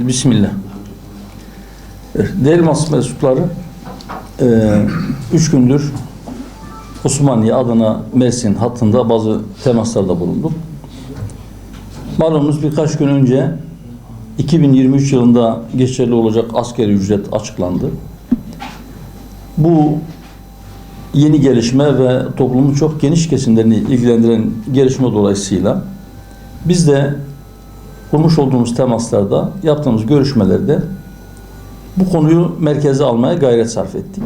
Bismillah. Değerli basın mensupları, 3 gündür Osmaniye, Adana, Mersin hattında bazı temaslarda bulunduk. Malumunuz birkaç gün önce 2023 yılında geçerli olacak asgari ücret açıklandı. Bu yeni gelişme ve toplumun çok geniş kesimlerini ilgilendiren gelişme dolayısıyla biz de kurmuş olduğumuz temaslarda, yaptığımız görüşmelerde bu konuyu merkeze almaya gayret sarf ettik.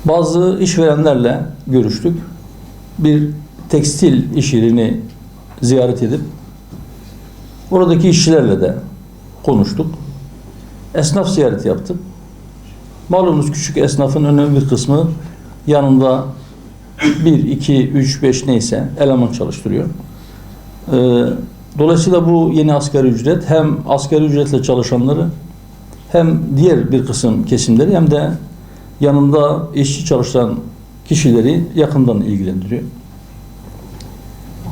Bazı işverenlerle görüştük. Bir tekstil iş yerini ziyaret edip oradaki işçilerle de konuştuk. Esnaf ziyareti yaptık. Malumunuz küçük esnafın önemli bir kısmı yanında 1, 2, 3, 5 neyse eleman çalıştırıyor. Dolayısıyla bu yeni asgari ücret hem asgari ücretle çalışanları hem diğer bir kısım kesimleri hem de yanında işçi çalışan kişileri yakından ilgilendiriyor.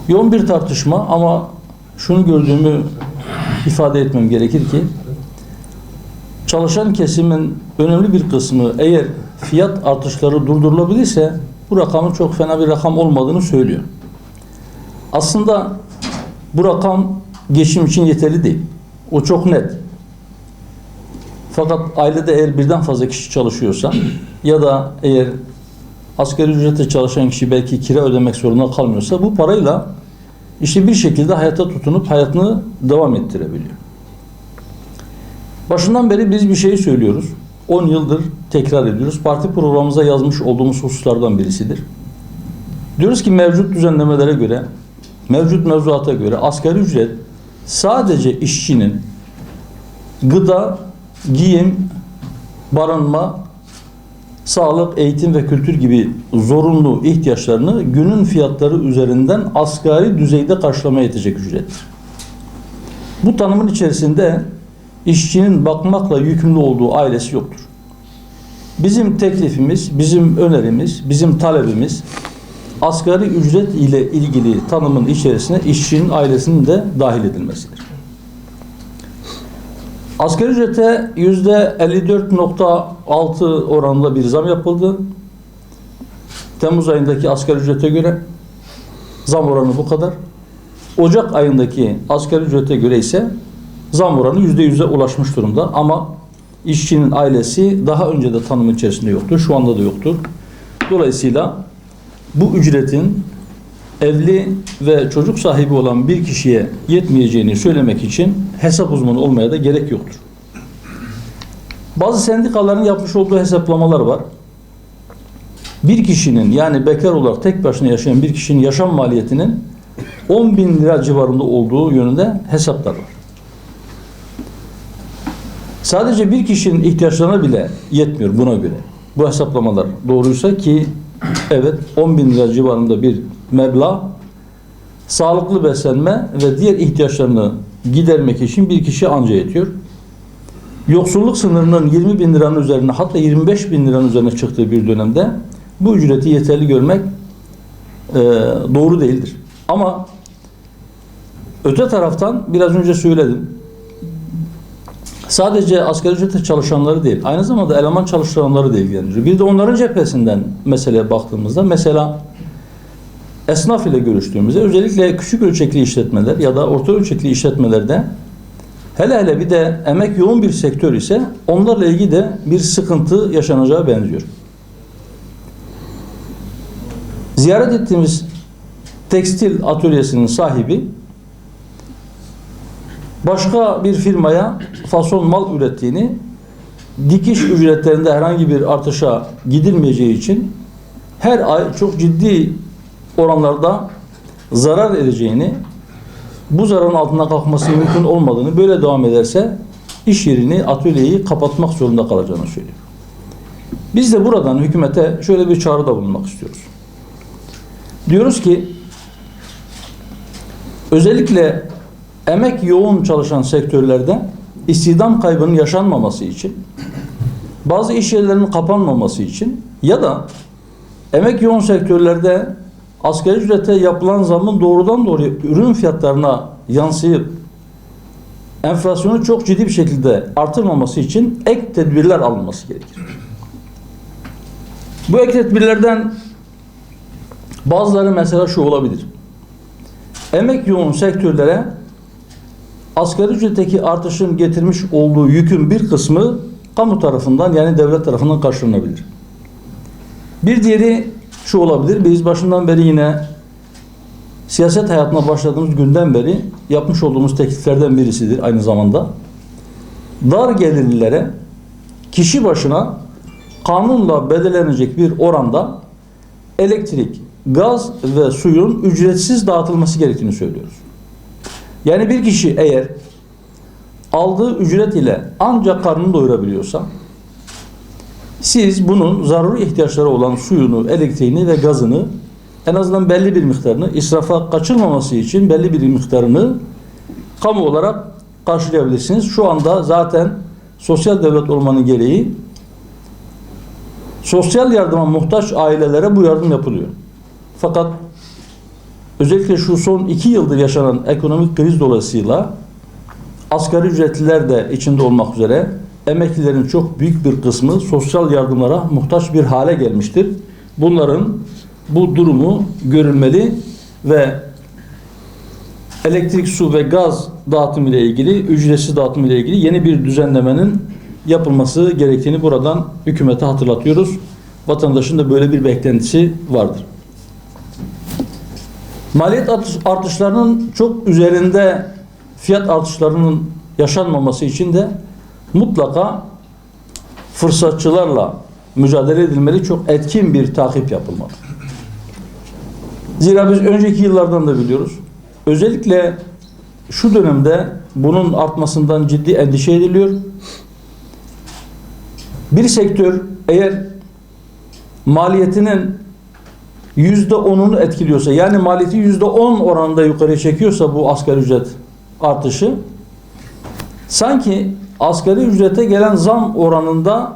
Yoğun bir tartışma ama şunu gördüğümü ifade etmem gerekir ki çalışan kesimin önemli bir kısmı eğer fiyat artışları durdurulabilirse bu rakamın çok fena bir rakam olmadığını söylüyor. Aslında bu rakam geçim için yeterli değil. O çok net. Fakat ailede eğer birden fazla kişi çalışıyorsa ya da eğer asgari ücretle çalışan kişi belki kira ödemek zorunda kalmıyorsa bu parayla işte bir şekilde hayata tutunup hayatını devam ettirebiliyor. Başından beri biz bir şey söylüyoruz. 10 yıldır tekrar ediyoruz. Parti programımıza yazmış olduğumuz hususlardan birisidir. Diyoruz ki mevcut düzenlemelere göre, mevcut mevzuata göre asgari ücret sadece işçinin gıda, giyim, barınma, sağlık, eğitim ve kültür gibi zorunlu ihtiyaçlarını günün fiyatları üzerinden asgari düzeyde karşılamaya yetecek ücrettir. Bu tanımın içerisinde işçinin bakmakla yükümlü olduğu ailesi yoktur. Bizim teklifimiz, bizim önerimiz, bizim talebimiz asgari ücret ile ilgili tanımın içerisine işçinin ailesinin de dahil edilmesidir. Asgari ücrete %54.6 oranında bir zam yapıldı. Temmuz ayındaki asgari ücrete göre zam oranı bu kadar. Ocak ayındaki asgari ücrete göre ise zam oranı %100'e ulaşmış durumda. Ama işçinin ailesi daha önce de tanımın içerisinde yoktu. Şu anda da yoktur. Dolayısıyla bu ücretin evli ve çocuk sahibi olan bir kişiye yetmeyeceğini söylemek için hesap uzmanı olmaya da gerek yoktur. Bazı sendikaların yapmış olduğu hesaplamalar var. Bir kişinin yani bekar olarak tek başına yaşayan bir kişinin yaşam maliyetinin 10.000 lira civarında olduğu yönünde hesaplar var. Sadece bir kişinin ihtiyaçlarına bile yetmiyor buna göre. Bu hesaplamalar doğruysa ki evet 10.000 lira civarında bir meblağ sağlıklı beslenme ve diğer ihtiyaçlarını gidermek için bir kişi anca yetiyor. Yoksulluk sınırının 20.000 liranın üzerine hatta 25.000 liranın üzerine çıktığı bir dönemde bu ücreti yeterli görmek doğru değildir. Ama öte taraftan biraz önce söyledim. Sadece asgari ücretle çalışanları değil, aynı zamanda eleman çalıştıranları da ilgilendiriyor. Bir de onların cephesinden meseleye baktığımızda mesela esnaf ile görüştüğümüzde özellikle küçük ölçekli işletmeler ya da orta ölçekli işletmelerde hele bir de emek yoğun bir sektör ise onlarla ilgili de bir sıkıntı yaşanacağı benziyor. Ziyaret ettiğimiz tekstil atölyesinin sahibi başka bir firmaya fason mal ürettiğini, dikiş ücretlerinde herhangi bir artışa gidilmeyeceği için her ay çok ciddi oranlarda zarar edeceğini, bu zararın altına kalkması mümkün olmadığını, böyle devam ederse iş yerini, atölyeyi kapatmak zorunda kalacağını söylüyor. Biz de buradan hükümete şöyle bir çağrıda bulunmak istiyoruz. Diyoruz ki özellikle emek yoğun çalışan sektörlerde istihdam kaybının yaşanmaması için, bazı iş yerlerinin kapanmaması için ya da emek yoğun sektörlerde asgari ücrete yapılan zamın doğrudan doğruya ürün fiyatlarına yansıyıp enflasyonu çok ciddi bir şekilde artırmaması için ek tedbirler alınması gerekir. Bu ek tedbirlerden bazıları mesela şu olabilir. Emek yoğun sektörlere asgari ücretteki artışın getirmiş olduğu yükün bir kısmı kamu tarafından, yani devlet tarafından karşılanabilir. Bir diğeri şu olabilir. Biz başından beri yine siyaset hayatına başladığımız günden beri yapmış olduğumuz tekliflerden birisidir aynı zamanda. Dar gelirlilere kişi başına kanunla belirlenecek bir oranda elektrik, gaz ve suyun ücretsiz dağıtılması gerektiğini söylüyoruz. Yani bir kişi eğer aldığı ücret ile ancak karnını doyurabiliyorsa, siz bunun zaruri ihtiyaçları olan suyunu, elektriğini ve gazını en azından belli bir miktarını, israfa kaçırmaması için belli bir miktarını kamu olarak karşılayabilirsiniz. Şu anda zaten sosyal devlet olmanın gereği sosyal yardıma muhtaç ailelere bu yardım yapılıyor. Fakat özellikle şu son 2 yıldır yaşanan ekonomik kriz dolayısıyla asgari ücretliler de içinde olmak üzere emeklilerin çok büyük bir kısmı sosyal yardımlara muhtaç bir hale gelmiştir. Bunların bu durumu görülmeli ve elektrik, su ve gaz dağıtımı ile ilgili, ücretsiz dağıtımı ile ilgili yeni bir düzenlemenin yapılması gerektiğini buradan hükümete hatırlatıyoruz. Vatandaşın da böyle bir beklentisi vardır. Maliyet artışlarının çok üzerinde fiyat artışlarının yaşanmaması için de mutlaka fırsatçılarla mücadele edilmeli, çok etkin bir takip yapılmalı. Zira biz önceki yıllardan da biliyoruz. Özellikle şu dönemde bunun artmasından ciddi endişe ediliyor. Bir sektör eğer maliyetinin %10'unu etkiliyorsa, yani maliyeti %10 oranında yukarıya çekiyorsa bu asgari ücret artışı, sanki asgari ücrete gelen zam oranında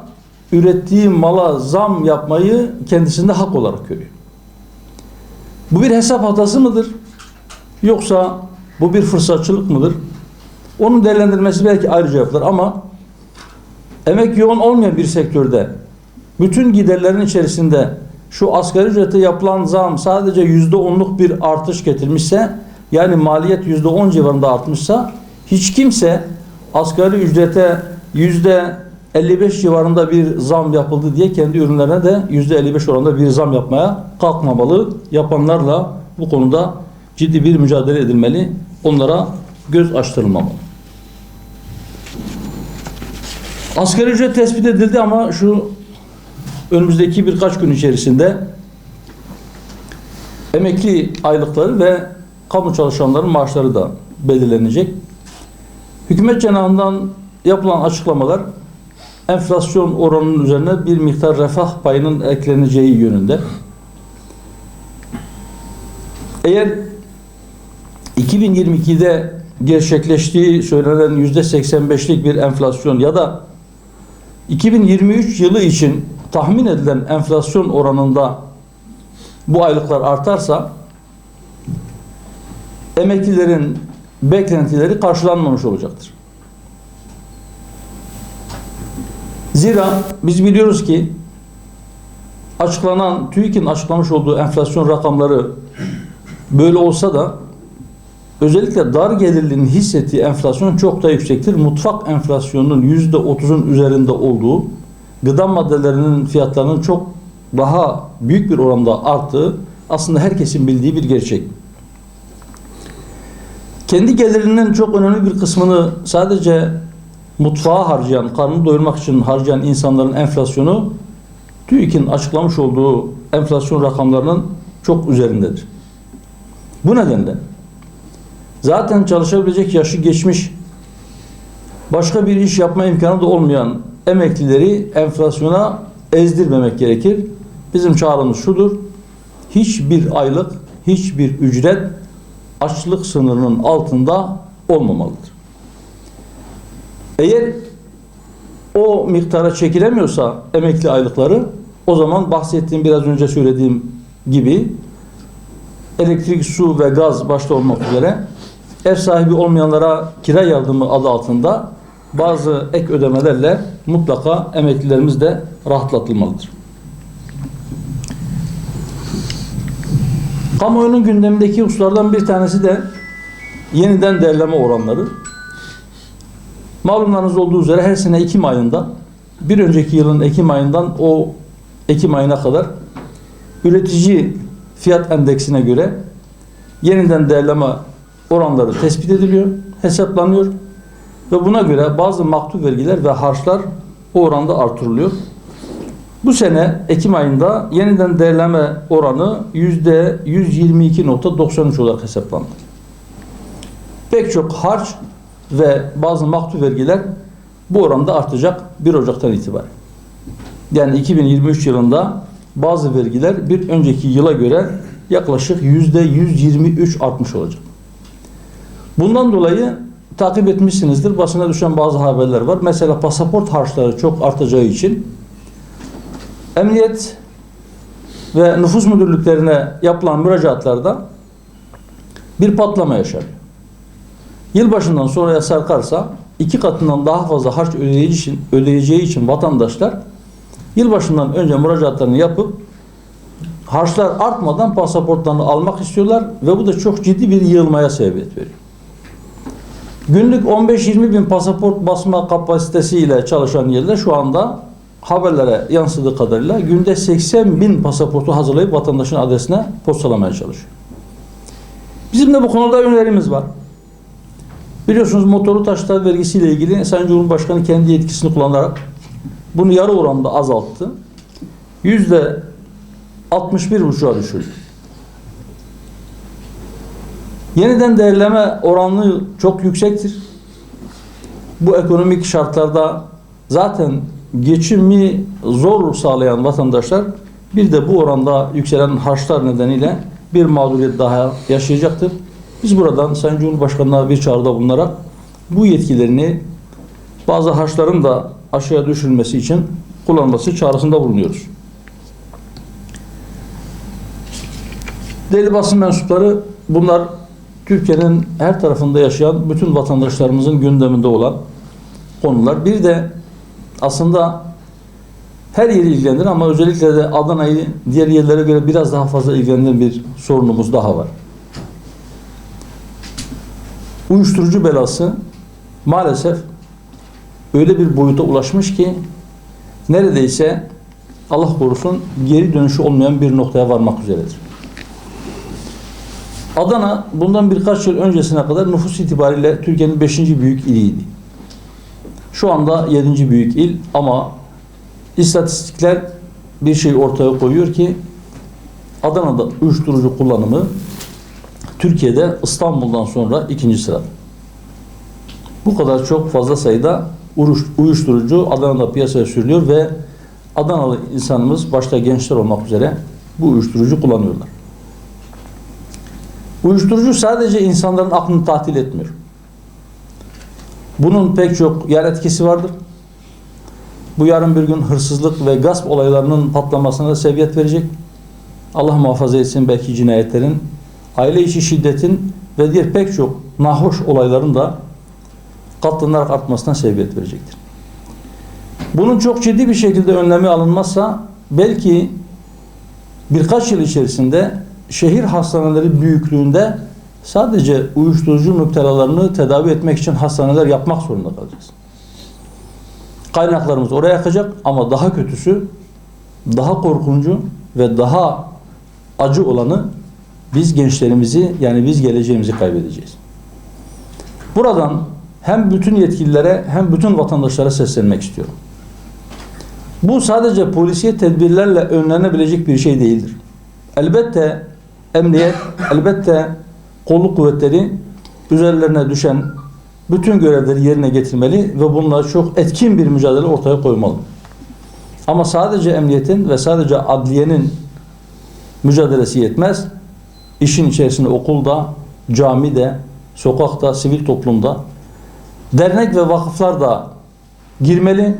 ürettiği mala zam yapmayı kendisinde hak olarak görüyor. Bu bir hesap hatası mıdır? Yoksa bu bir fırsatçılık mıdır? Onun değerlendirmesi belki ayrıca yapılır ama emek yoğun olmayan bir sektörde bütün giderlerin içerisinde şu asgari ücrete yapılan zam sadece %10'luk bir artış getirmişse, yani maliyet %10 civarında artmışsa, hiç kimse asgari ücrete %55 civarında bir zam yapıldı diye kendi ürünlerine de %55 oranında bir zam yapmaya kalkmamalı. Yapanlarla bu konuda ciddi bir mücadele edilmeli. Onlara göz açtırılmamalı. Asgari ücret tespit edildi ama şu önümüzdeki birkaç gün içerisinde emekli aylıkları ve kamu çalışanların maaşları da belirlenecek. Hükümet cenahından yapılan açıklamalar enflasyon oranının üzerine bir miktar refah payının ekleneceği yönünde. Eğer 2022'de gerçekleştiği söylenen %85'lik bir enflasyon ya da 2023 yılı için tahmin edilen enflasyon oranında bu aylıklar artarsa emeklilerin beklentileri karşılanmamış olacaktır. Zira biz biliyoruz ki TÜİK'in açıklamış olduğu enflasyon rakamları böyle olsa da özellikle dar gelirlinin hissettiği enflasyon çok da yüksektir. Mutfak enflasyonunun %30'un üzerinde olduğu, gıda maddelerinin fiyatlarının çok daha büyük bir oranda arttığı aslında herkesin bildiği bir gerçek. Kendi gelirinin çok önemli bir kısmını sadece mutfağa harcayan, karnını doyurmak için harcayan insanların enflasyonu TÜİK'in açıklamış olduğu enflasyon rakamlarının çok üzerindedir. Bu nedenle zaten çalışabilecek yaşı geçmiş, başka bir iş yapma imkanı da olmayan emeklileri enflasyona ezdirmemek gerekir. Bizim çağrımız şudur: hiçbir aylık, hiçbir ücret açlık sınırının altında olmamalıdır. Eğer o miktara çekilemiyorsa emekli aylıkları, o zaman bahsettiğim, biraz önce söylediğim gibi elektrik, su ve gaz başta olmak üzere ev sahibi olmayanlara kira yardımı adı altında bazı ek ödemelerle mutlaka emeklilerimiz de rahatlatılmalıdır. Kamuoyunun gündemindeki hususlardan bir tanesi de yeniden değerleme oranları. Malumlarınız olduğu üzere her sene Ekim ayında, bir önceki yılın Ekim ayından o Ekim ayına kadar üretici fiyat endeksine göre yeniden değerleme oranları tespit ediliyor, hesaplanıyor ve buna göre bazı maktu vergiler ve harçlar o oranda artırılıyor. Bu sene Ekim ayında yeniden değerleme oranı %122.93 olarak hesaplandı. Pek çok harç ve bazı maktu vergiler bu oranda artacak 1 Ocak'tan itibaren. Yani 2023 yılında bazı vergiler bir önceki yıla göre yaklaşık %123 artmış olacak. Bundan dolayı takip etmişsinizdir. Basına düşen bazı haberler var. Mesela pasaport harçları çok artacağı için emniyet ve nüfus müdürlüklerine yapılan müracaatlarda bir patlama yaşanıyor. Yılbaşından sonraya sarkarsa 2 katından daha fazla harç ödeyeceği için vatandaşlar yılbaşından önce müracaatlarını yapıp harçlar artmadan pasaportlarını almak istiyorlar ve bu da çok ciddi bir yığılmaya sebebiyet veriyor. Günlük 15-20 bin pasaport basma kapasitesiyle çalışan yerler şu anda haberlere yansıdığı kadarıyla günde 80 bin pasaportu hazırlayıp vatandaşın adresine postalamaya çalışıyor. Bizim de bu konuda önerimiz var. Biliyorsunuz motorlu taşıtlar vergisiyle ilgili Sayın Cumhurbaşkanı kendi yetkisini kullanarak bunu yarı oranda azalttı. %61,5'a düşürdü. Yeniden değerleme oranı çok yüksektir. Bu ekonomik şartlarda zaten geçimi zor sağlayan vatandaşlar bir de bu oranda yükselen harçlar nedeniyle bir mağduriyet daha yaşayacaktır. Biz buradan Sayın Cumhurbaşkanı'na bir çağrıda bulunarak bu yetkilerini bazı harçların da aşağıya düşürülmesi için kullanması çağrısında bulunuyoruz. Değerli basın mensupları, bunlar Türkiye'nin her tarafında yaşayan bütün vatandaşlarımızın gündeminde olan konular. Bir de aslında her yeri ilgilendiren ama özellikle de Adana'yı diğer yerlere göre biraz daha fazla ilgilendiren bir sorunumuz daha var. Uyuşturucu belası maalesef öyle bir boyuta ulaşmış ki neredeyse Allah korusun geri dönüşü olmayan bir noktaya varmak üzeredir. Adana bundan birkaç yıl öncesine kadar nüfus itibariyle Türkiye'nin 5. büyük iliydi. Şu anda 7. büyük il ama istatistikler bir şey ortaya koyuyor ki Adana'da uyuşturucu kullanımı Türkiye'de İstanbul'dan sonra 2. sırada. Bu kadar çok fazla sayıda uyuşturucu Adana'da piyasaya sürülüyor ve Adanalı insanımız başta gençler olmak üzere bu uyuşturucu kullanıyorlar. Uyuşturucu sadece insanların aklını tatil etmiyor. Bunun pek çok yan etkisi vardır. Bu yarın bir gün hırsızlık ve gasp olaylarının patlamasına da sebebiyet verecek. Allah muhafaza etsin, belki cinayetlerin, aile içi şiddetin ve diğer pek çok nahoş olayların da katlanarak artmasına sebebiyet verecektir. Bunun çok ciddi bir şekilde önlemi alınmazsa belki birkaç yıl içerisinde şehir hastaneleri büyüklüğünde sadece uyuşturucu müptelalarını tedavi etmek için hastaneler yapmak zorunda kalacağız. Kaynaklarımız oraya akacak ama daha kötüsü, daha korkuncu ve daha acı olanı biz gençlerimizi, yani biz geleceğimizi kaybedeceğiz. Buradan hem bütün yetkililere hem bütün vatandaşlara seslenmek istiyorum. Bu sadece polisiye tedbirlerle önlenebilecek bir şey değildir. Elbette emniyet, elbette kolluk kuvvetleri üzerlerine düşen bütün görevleri yerine getirmeli ve bununla çok etkin bir mücadele ortaya koymalı. Ama sadece emniyetin ve sadece adliyenin mücadelesi yetmez. İşin içerisinde okulda, camide, sokakta, sivil toplumda, dernek ve vakıflar da girmeli.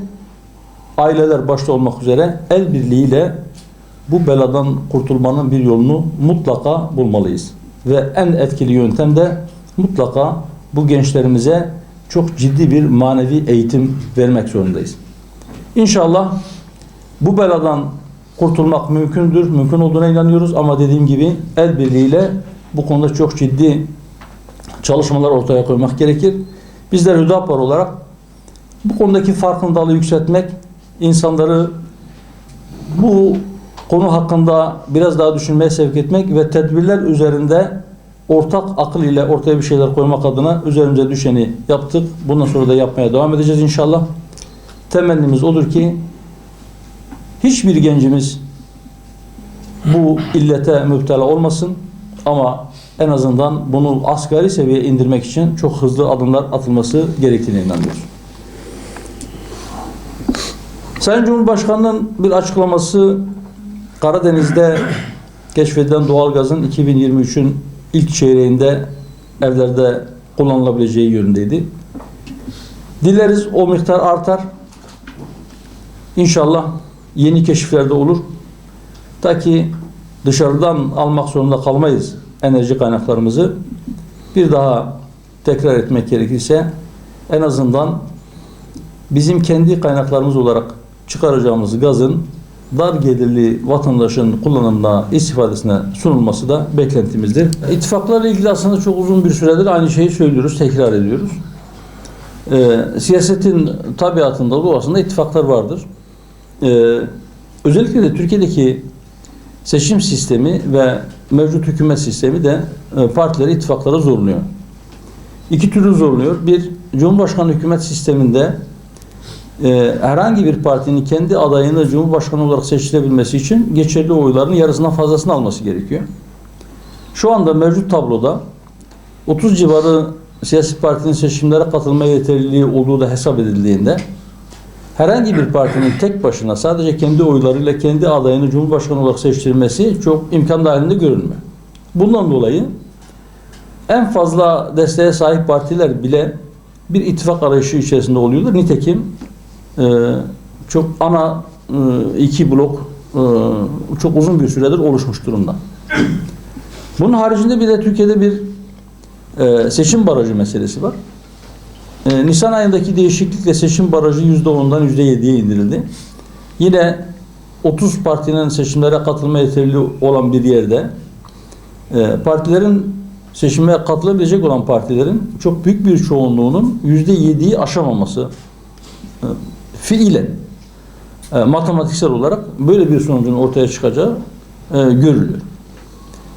Aileler başta olmak üzere el birliğiyle bu beladan kurtulmanın bir yolunu mutlaka bulmalıyız. Ve en etkili yöntem de mutlaka bu gençlerimize çok ciddi bir manevi eğitim vermek zorundayız. İnşallah bu beladan kurtulmak mümkündür. Mümkün olduğuna inanıyoruz ama dediğim gibi el birliğiyle bu konuda çok ciddi çalışmalar ortaya koymak gerekir. Bizler Hüdapar olarak bu konudaki farkındalığı yükseltmek, insanları bu konu hakkında biraz daha düşünmeye sevk etmek ve tedbirler üzerinde ortak akıl ile ortaya bir şeyler koymak adına üzerimize düşeni yaptık. Bundan sonra da yapmaya devam edeceğiz inşallah. Temennimiz odur ki hiçbir gencimiz bu illete müptela olmasın ama en azından bunu asgari seviyeye indirmek için çok hızlı adımlar atılması gerektiğine inanıyoruz. Sayın Cumhurbaşkanı'nın bir açıklaması Karadeniz'de keşfedilen doğalgazın 2023'ün ilk çeyreğinde evlerde kullanılabileceği yönündeydi. Dileriz o miktar artar. İnşallah yeni keşifler de olur. Ta ki dışarıdan almak zorunda kalmayız enerji kaynaklarımızı. Bir daha tekrar etmek gerekirse en azından bizim kendi kaynaklarımız olarak çıkaracağımız gazın dar gelirli vatandaşın kullanımına, istifadesine sunulması da beklentimizdir. İttifaklarla ilgili aslında çok uzun bir süredir aynı şeyi söylüyoruz, tekrar ediyoruz. Siyasetin tabiatında, doğasında ittifaklar vardır. Özellikle de Türkiye'deki seçim sistemi ve mevcut hükümet sistemi de partileri ittifaklara zorluyor. İki türlü zorluyor. Bir, Cumhurbaşkanı hükümet sisteminde herhangi bir partinin kendi adayını Cumhurbaşkanı olarak seçilebilmesi için geçerli oyların yarısından fazlasını alması gerekiyor. Şu anda mevcut tabloda 30 civarı siyasi partinin seçimlere katılma yeterliliği olduğu da hesap edildiğinde herhangi bir partinin tek başına sadece kendi oylarıyla kendi adayını Cumhurbaşkanı olarak seçtirilmesi çok imkan dahilinde görünmüyor. Bundan dolayı en fazla desteğe sahip partiler bile bir ittifak arayışı içerisinde oluyorlar. Nitekim çok ana iki blok çok uzun bir süredir oluşmuş durumda. Bunun haricinde bir de Türkiye'de bir seçim barajı meselesi var. Nisan ayındaki değişiklikle seçim barajı %10'dan %7'ye indirildi. Yine 30 partinin seçimlere katılma yeterli olan bir yerde partilerin seçime katılabilecek olan partilerin çok büyük bir çoğunluğunun %7'yi aşamaması fiilen matematiksel olarak böyle bir sonucun ortaya çıkacağı görülüyor.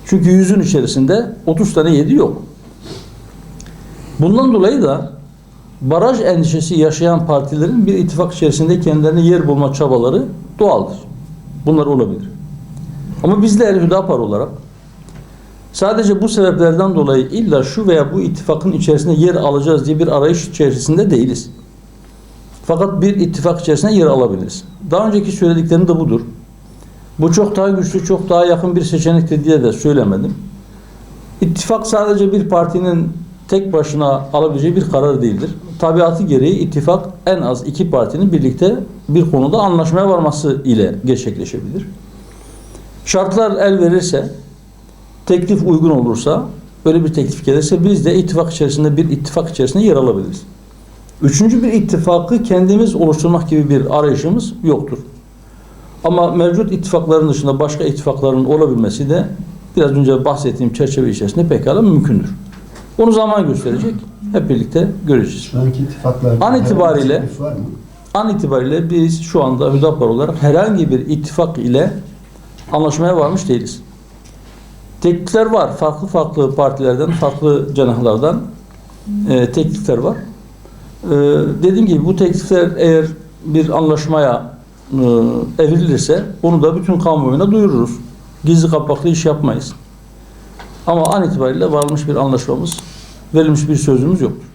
Çünkü 100'ün içerisinde 30 tane 7 yok. Bundan dolayı da baraj endişesi yaşayan partilerin bir ittifak içerisinde kendilerine yer bulma çabaları doğaldır. Bunlar olabilir. Ama bizler Hüdapar olarak sadece bu sebeplerden dolayı illa şu veya bu ittifakın içerisinde yer alacağız diye bir arayış içerisinde değiliz. Fakat bir ittifak içerisinde yer alabiliriz. Daha önceki söylediklerim de budur. Bu çok daha güçlü, çok daha yakın bir seçenektir diye de söylemedim. İttifak sadece bir partinin tek başına alabileceği bir karar değildir. Tabiatı gereği ittifak en az iki partinin birlikte bir konuda anlaşmaya varması ile gerçekleşebilir. Şartlar el verirse, teklif uygun olursa, böyle bir teklif gelirse biz de ittifak içerisinde bir ittifak içerisinde yer alabiliriz. Üçüncü bir ittifakı kendimiz oluşturmak gibi bir arayışımız yoktur. Ama mevcut ittifakların dışında başka ittifakların olabilmesi de biraz önce bahsettiğim çerçeve içerisinde pekala mümkündür. Onu zaman gösterecek. Hep birlikte göreceğiz. Şu anki ittifaklarda an itibariyle biz şu anda Hüdapar olarak herhangi bir ittifak ile anlaşmaya varmış değiliz. Teklifler var. Farklı partilerden, farklı cenahlardan teklifler var. Dediğim gibi bu teklifler eğer bir anlaşmaya evrilirse onu da bütün kamuoyuna duyururuz. Gizli kapaklı iş yapmayız. Ama an itibariyle varılmış bir anlaşmamız, verilmiş bir sözümüz yoktur.